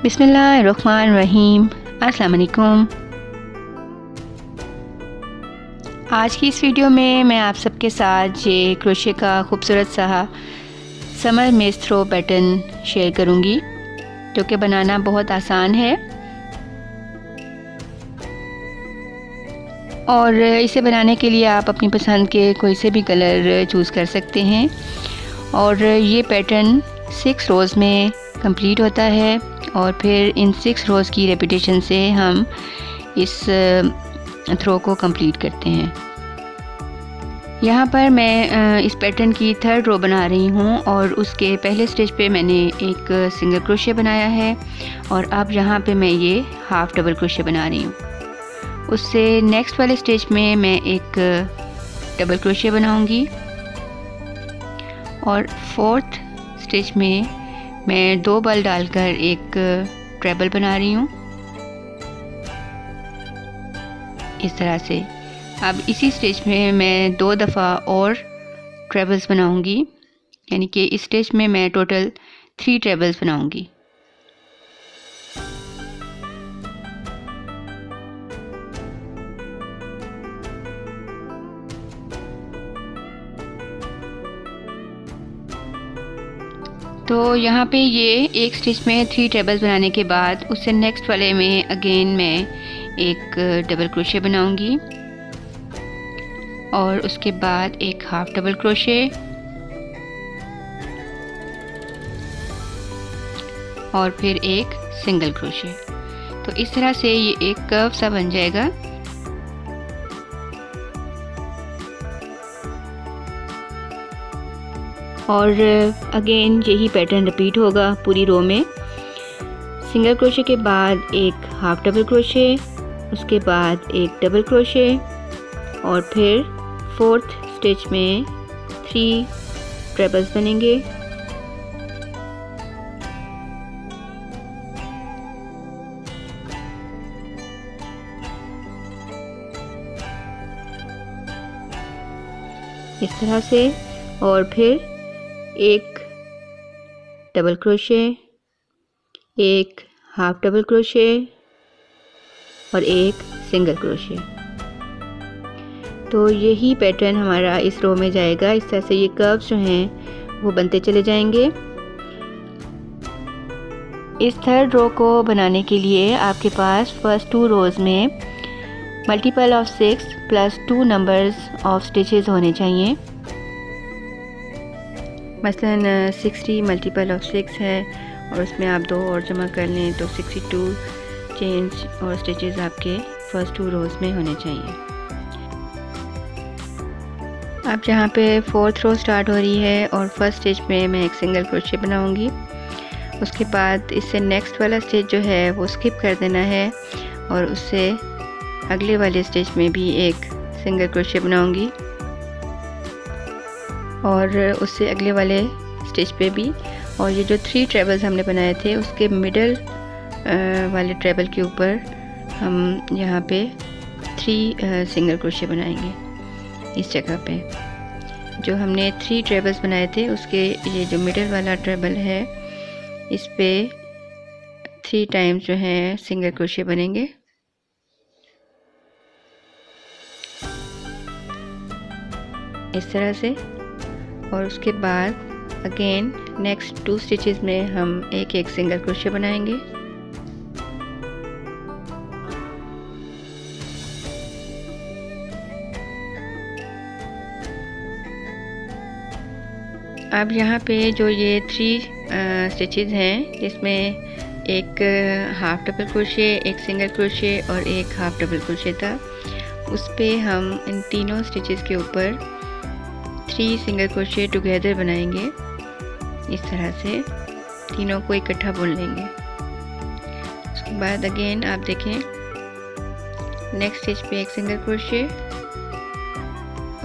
बिस्मिल्लाहिर्रहमानिर्रहीम। अस्सलाम वालेकुम। आज की इस वीडियो में मैं आप सबके साथ ये क्रोशे का खूबसूरत सा समर मेज थ्रो पैटर्न शेयर करूंगी, जो कि बनाना बहुत आसान है और इसे बनाने के लिए आप अपनी पसंद के कोई से भी कलर चूज़ कर सकते हैं। और ये पैटर्न 6 रोज़ में कंप्लीट होता है और फिर इन 6 रोज़ की रेपिटेशन से हम इस थ्रो को कंप्लीट करते हैं। यहाँ पर मैं इस पैटर्न की 3rd रो बना रही हूँ और उसके पहले स्टेज पे मैंने एक सिंगल क्रोशे बनाया है और अब यहाँ पे मैं ये हाफ डबल क्रोशे बना रही हूँ। उससे नेक्स्ट वाले स्टेज में मैं एक डबल क्रोशे बनाऊँगी और 4th स्टेज में मैं 2 बल डालकर एक ट्रेबल बना रही हूँ इस तरह से। अब इसी स्टेज में मैं 2 दफ़ा और ट्रेबल्स बनाऊंगी, यानी कि इस स्टेज में मैं टोटल 3 ट्रेबल्स बनाऊंगी। तो यहाँ पे ये एक स्टिच में 3 ट्रेबल्स बनाने के बाद उससे नेक्स्ट वाले में अगेन मैं एक डबल क्रोशे बनाऊंगी और उसके बाद एक हाफ डबल क्रोशे और फिर एक सिंगल क्रोशे। तो इस तरह से ये एक कर्व सा बन जाएगा। और अगेन यही पैटर्न रिपीट होगा पूरी रो में। सिंगल क्रोशे के बाद एक हाफ डबल क्रोशे, उसके बाद एक डबल क्रोशे और फिर 4th स्टिच में 3 ट्रेबल्स बनेंगे। इस तरह से, और फिर एक डबल क्रोशे, एक हाफ डबल क्रोशे और एक सिंगल क्रोशे। तो यही पैटर्न हमारा इस रो में जाएगा। इस तरह से ये कर्व्स जो हैं वो बनते चले जाएंगे। इस 3rd रो को बनाने के लिए आपके पास फर्स्ट 2 रोज़ में multiple of 6 plus 2 numbers of stitches होने चाहिए। मसलन 60 मल्टीपल ऑफ 6 है और उसमें आप 2 और जमा कर लें तो 62 चेन्स और स्टिचेस आपके फर्स्ट 2 रोज़ में होने चाहिए। अब जहाँ पे 4th रो स्टार्ट हो रही है और फर्स्ट स्टिच में मैं एक सिंगल क्रोशे बनाऊंगी। उसके बाद इससे नेक्स्ट वाला स्टिच जो है वो स्किप कर देना है और उससे अगले वाले स्टिच में भी एक सिंगल क्रोशे बनाऊंगी और उससे अगले वाले स्टिच पे भी। और ये जो 3 ट्रेबल्स हमने बनाए थे उसके मिडल वाले ट्रेबल के ऊपर हम यहाँ पे 3 सिंगल क्रोशे बनाएंगे। इस जगह पे जो हमने 3 ट्रेबल्स बनाए थे उसके ये जो मिडल वाला ट्रेबल है इस पे 3 टाइम्स जो है सिंगल क्रोशे बनेंगे। इस तरह से, और उसके बाद अगेन नेक्स्ट 2 स्टिचेस में हम एक एक सिंगल क्रोशे बनाएंगे। अब यहाँ पे जो ये 3 स्टिचेस हैं जिसमें एक हाफ डबल क्रोशे, एक सिंगल क्रोशे और एक हाफ डबल क्रोशे था, उस पे हम इन तीनों स्टिचेस के ऊपर 3 सिंगल क्रोशे टुगेदर बनाएंगे। इस तरह से तीनों को इकट्ठा बुन लेंगे। उसके बाद अगेन आप देखें नेक्स्ट स्टिच पे एक सिंगल क्रोशे,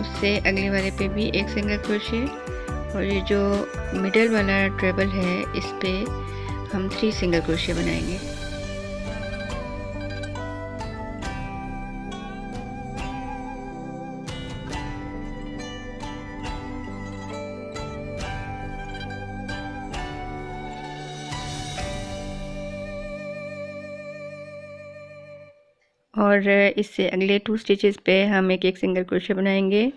उससे अगले वाले पे भी एक सिंगल क्रोशे और ये जो मिडल वाला ट्रेबल है इस पे हम 3 सिंगल क्रोशे बनाएंगे। और इससे अगले 2 स्टिचेस पे हम एक सिंगल क्रोशे बनाएंगे।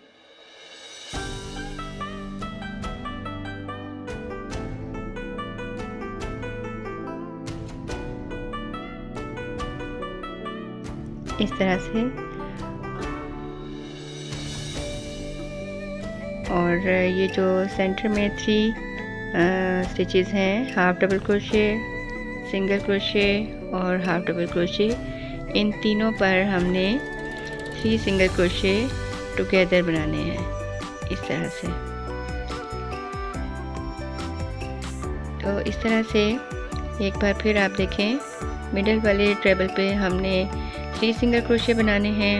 इस तरह से। और ये जो सेंटर में 3 स्टिचेस हैं, half double crochet, single crochet और हाफ डबल क्रोशे, इन तीनों पर हमने 3 सिंगल क्रोशे टुगेदर बनाने हैं इस तरह से। तो इस तरह से एक बार फिर आप देखें, मिडल वाले ट्रेबल पे हमने 3 सिंगल क्रोशे बनाने हैं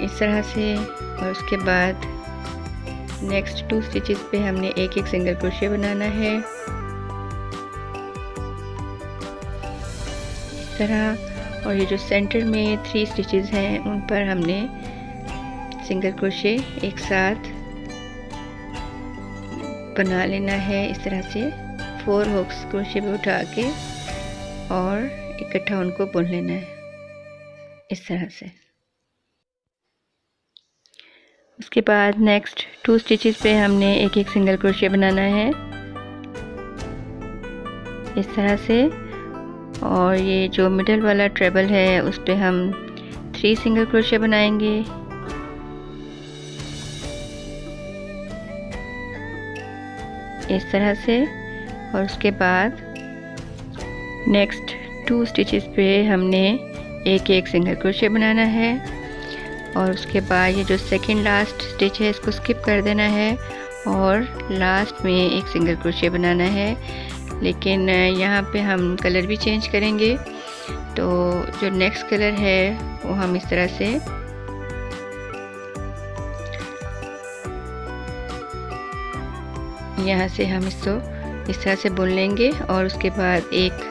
इस तरह से। और उसके बाद नेक्स्ट 2 स्टिचेस पे हमने एक सिंगल क्रोशे बनाना है इस तरह। और ये जो सेंटर में 3 स्टिचेस हैं उन पर हमने सिंगल क्रोशे एक साथ बना लेना है इस तरह से। 4 हुक्स क्रोशे पे उठा के और इकट्ठा उनको बुन लेना है इस तरह से। उसके बाद नेक्स्ट 2 स्टिचेस पे हमने एक सिंगल क्रोशे बनाना है इस तरह से। और ये जो मिडल वाला ट्रेबल है उस पे हम 3 सिंगल क्रोशे बनाएंगे इस तरह से। और उसके बाद नेक्स्ट 2 स्टिचेस पे हमने एक सिंगल क्रोशे बनाना है। और उसके बाद ये जो सेकंड लास्ट स्टिच है इसको स्किप कर देना है और लास्ट में एक सिंगल क्रोशे बनाना है। लेकिन यहाँ पे हम कलर भी चेंज करेंगे। तो जो नेक्स्ट कलर है वो हम इस तरह से यहाँ से हम इसको इस तरह से बुन लेंगे और उसके बाद एक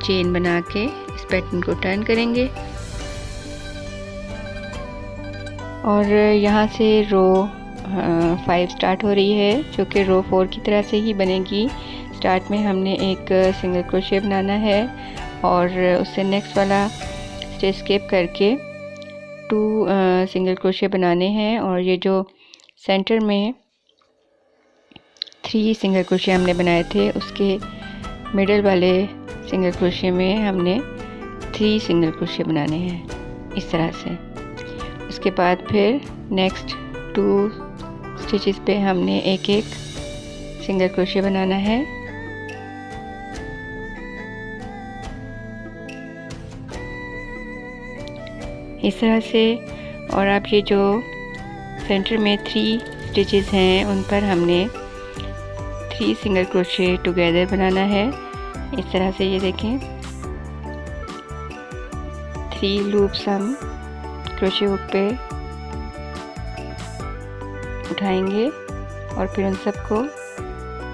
चेन बना के इस पैटर्न को टर्न करेंगे। और यहाँ से रो 5 स्टार्ट हो रही है जो कि रो 4 की तरह से ही बनेगी। स्टार्ट में हमने एक सिंगल क्रोशे बनाना है और उससे नेक्स्ट वाला स्टिच स्किप करके 2 सिंगल क्रोशे बनाने हैं। और ये जो सेंटर में 3 सिंगल क्रोशे हमने बनाए थे उसके मिडल वाले सिंगल क्रोशे में हमने 3 सिंगल क्रोशे बनाने हैं इस तरह से। उसके बाद फिर नेक्स्ट 2 स्टिचेस पे हमने एक सिंगल क्रोशे बनाना है इस तरह से। और अब ये जो सेंटर में 3 स्टिचेस हैं उन पर हमने 3 सिंगल क्रोशे टुगेदर बनाना है इस तरह से। ये देखें, 3 लूप्स हम क्रोशे हुक पे उठाएंगे और फिर उन सबको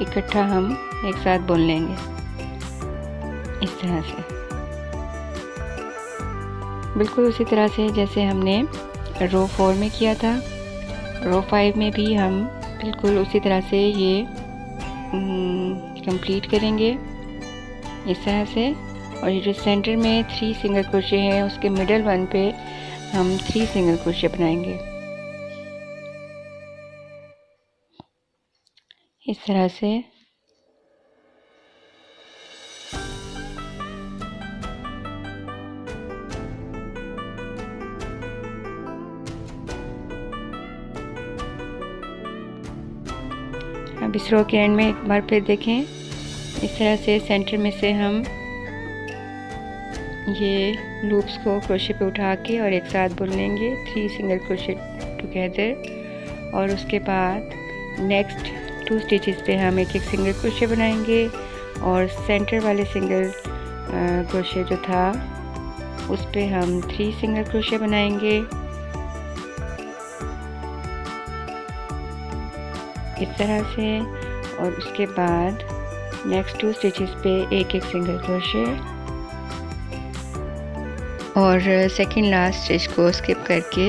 इकट्ठा हम एक साथ बुन लेंगे इस तरह से। बिल्कुल उसी तरह से जैसे हमने रो 4 में किया था। रो 5 में भी हम बिल्कुल उसी तरह से ये कंप्लीट करेंगे इस तरह से। और ये जो सेंटर में 3 सिंगल क्रोशे हैं उसके मिडल वन पे हम 3 सिंगल क्रोशे बनाएंगे इस तरह से। अब इस रो के एंड में एक बार फिर देखें, इस तरह से सेंटर में से हम ये लूप्स को क्रोशे पे उठा के और एक साथ बुन लेंगे 3 सिंगल क्रोशे टुगेदर। और उसके बाद नेक्स्ट 2 स्टिचेस पे हम एक सिंगल क्रोशे बनाएंगे और सेंटर वाले सिंगल क्रोशे जो था उस पे हम 3 सिंगल क्रोशे बनाएंगे इस तरह से। और उसके बाद नेक्स्ट 2 स्टिचेस पे एक सिंगल क्रोशे और सेकंड लास्ट स्टिच को स्किप करके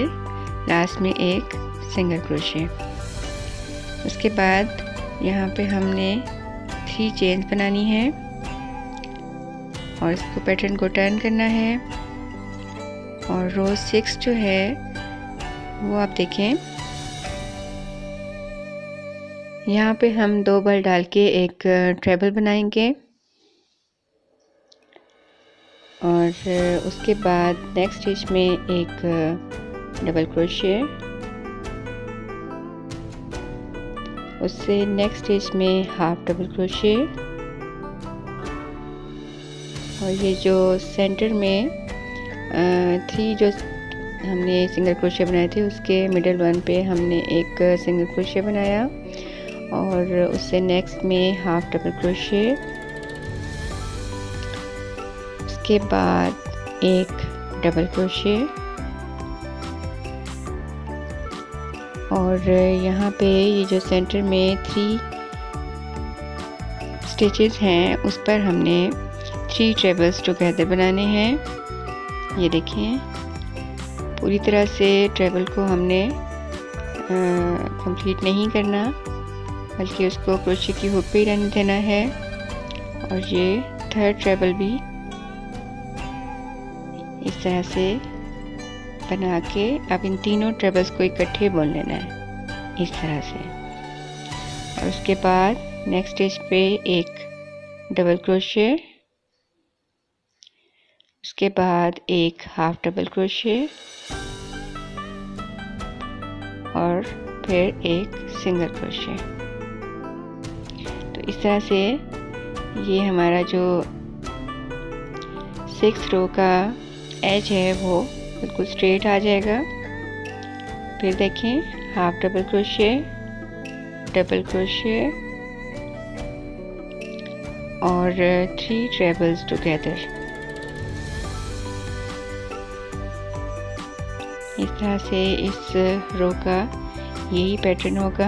लास्ट में एक सिंगल क्रोशे। उसके बाद यहाँ पे हमने 3 चेन्स बनानी है और इसको पैटर्न को टर्न करना है। और रो 6 जो है वो आप देखें, यहाँ पे हम 2 बल डाल के एक ट्रेबल बनाएंगे और उसके बाद नेक्स्ट स्टिच में एक डबल क्रोशे, उससे नेक्स्ट स्टिच में हाफ डबल क्रोशे, और ये जो सेंटर में 3 जो हमने सिंगल क्रोशे बनाए थे उसके मिडल वन पे हमने एक सिंगल क्रोशे बनाया और उससे नेक्स्ट में हाफ डबल क्रोशे, उसके बाद एक डबल क्रोशे, और यहाँ पे ये जो सेंटर में 3 स्टिचेस हैं उस पर हमने 3 ट्रेबल्स टुगेदर बनाने हैं। ये देखें, पूरी तरह से ट्रेबल को हमने कंप्लीट नहीं करना, बल्कि उसको क्रोशे की हुक पे ही रहने देना है। और ये 3rd ट्रेबल भी इस तरह से बना के अब इन तीनों ट्रेबल्स को इकट्ठे बुन लेना है इस तरह से। और उसके बाद नेक्स्ट स्टिच पे एक डबल क्रोशे, उसके बाद एक हाफ डबल क्रोशे और फिर एक सिंगल क्रोशे। तो इस तरह से ये हमारा जो 6th रो का एज है वो बिल्कुल स्ट्रेट आ जाएगा। फिर देखें, half double crochet, double crochet और 3 ट्रेबल्स टुगेदर। इस तरह से इस रो का यही पैटर्न होगा।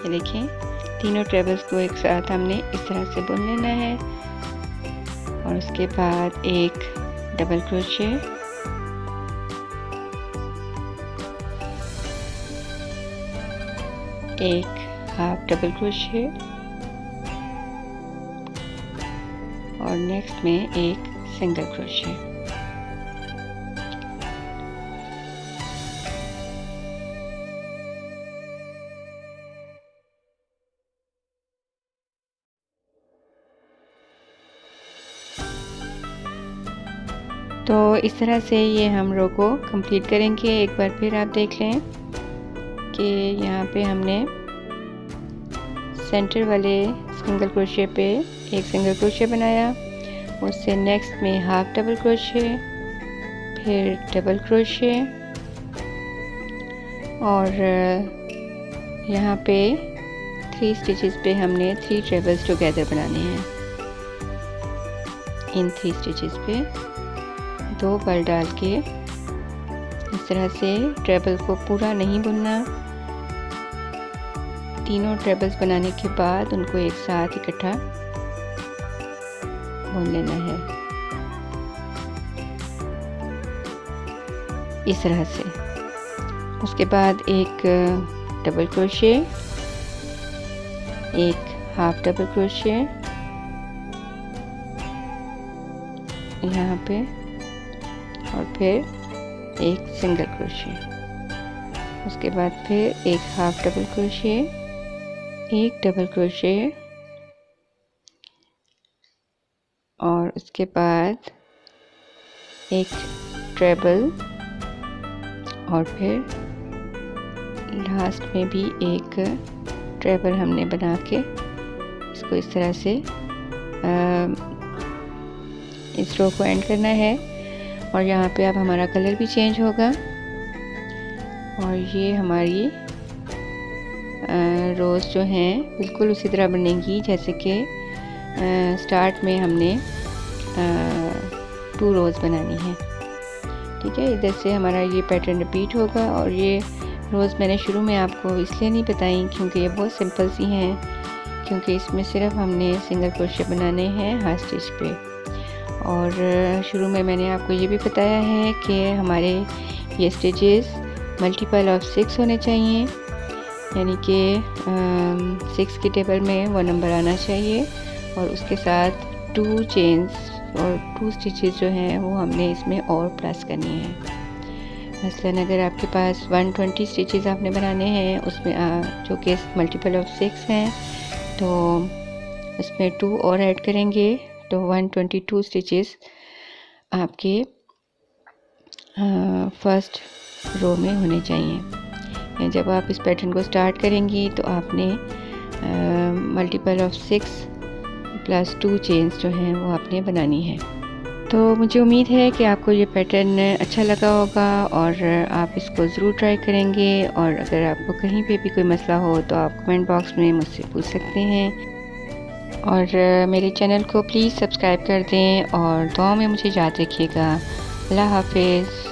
ये देखें, तीनों ट्रेबल्स को एक साथ हमने इस तरह से बुन लेना है और उसके बाद एक डबल क्रोशे, एक हाफ डबल क्रोशे और नेक्स्ट में एक सिंगल क्रोशे। तो इस तरह से ये हम रो को कंप्लीट करेंगे। एक बार फिर आप देख लें कि यहाँ पे हमने सेंटर वाले सिंगल क्रोशे पे एक सिंगल क्रोशे बनाया, उससे नेक्स्ट में हाफ डबल क्रोशे, फिर डबल क्रोशे और यहाँ पे 3 स्टिचेस पे हमने 3 ट्रेबल्स टुगेदर बनाने हैं। इन 3 स्टिचेस पे 2 बल डाल के इस तरह से ट्रेबल को पूरा नहीं बुनना, तीनों ट्रेबल्स बनाने के बाद उनको एक साथ इकट्ठा बुन लेना है इस तरह से। उसके बाद एक डबल क्रोशे, एक हाफ डबल क्रोशे यहाँ पे और फिर एक सिंगल क्रोशे, उसके बाद फिर एक हाफ डबल क्रोशे, एक डबल क्रोशे और उसके बाद एक ट्रेबल और फिर लास्ट में भी एक ट्रेबल हमने बना के इसको इस तरह से इस रो को एंड करना है। और यहाँ पे अब हमारा कलर भी चेंज होगा और ये हमारी रोज़ जो हैं बिल्कुल उसी तरह बनेगी जैसे कि स्टार्ट में हमने 2 रोज़ बनानी है। ठीक है, इधर से हमारा ये पैटर्न रिपीट होगा। और ये रोज़ मैंने शुरू में आपको इसलिए नहीं बताई क्योंकि ये बहुत सिंपल सी हैं, क्योंकि इसमें सिर्फ हमने सिंगल क्रोशे बनाने हैं हर स्टिच पे। और शुरू में मैंने आपको ये भी बताया है कि हमारे ये स्टिचेस मल्टीपल ऑफ 6 होने चाहिए। यानी कि 6 की टेबल में वो नंबर आना चाहिए और उसके साथ 2 चेन्स और 2 स्टिचेस जो हैं वो हमने इसमें और प्लस करनी है। मसलन अगर आपके पास 120 स्टिचेस आपने बनाने हैं उसमें जो कि मल्टीपल ऑफ 6 हैं, तो उसमें 2 और ऐड करेंगे तो 122 स्टिचेस आपके फर्स्ट रो में होने चाहिए। जब आप इस पैटर्न को स्टार्ट करेंगी तो आपने मल्टीपल ऑफ 6 प्लस 2 चेन्स जो हैं वो आपने बनानी है। तो मुझे उम्मीद है कि आपको ये पैटर्न अच्छा लगा होगा और आप इसको ज़रूर ट्राई करेंगे। और अगर आपको कहीं पे भी कोई मसला हो तो आप कमेंट बॉक्स में मुझसे पूछ सकते हैं। और मेरे चैनल को प्लीज़ सब्सक्राइब कर दें और दुआ में मुझे याद रखिएगा। अल्लाह हाफिज़।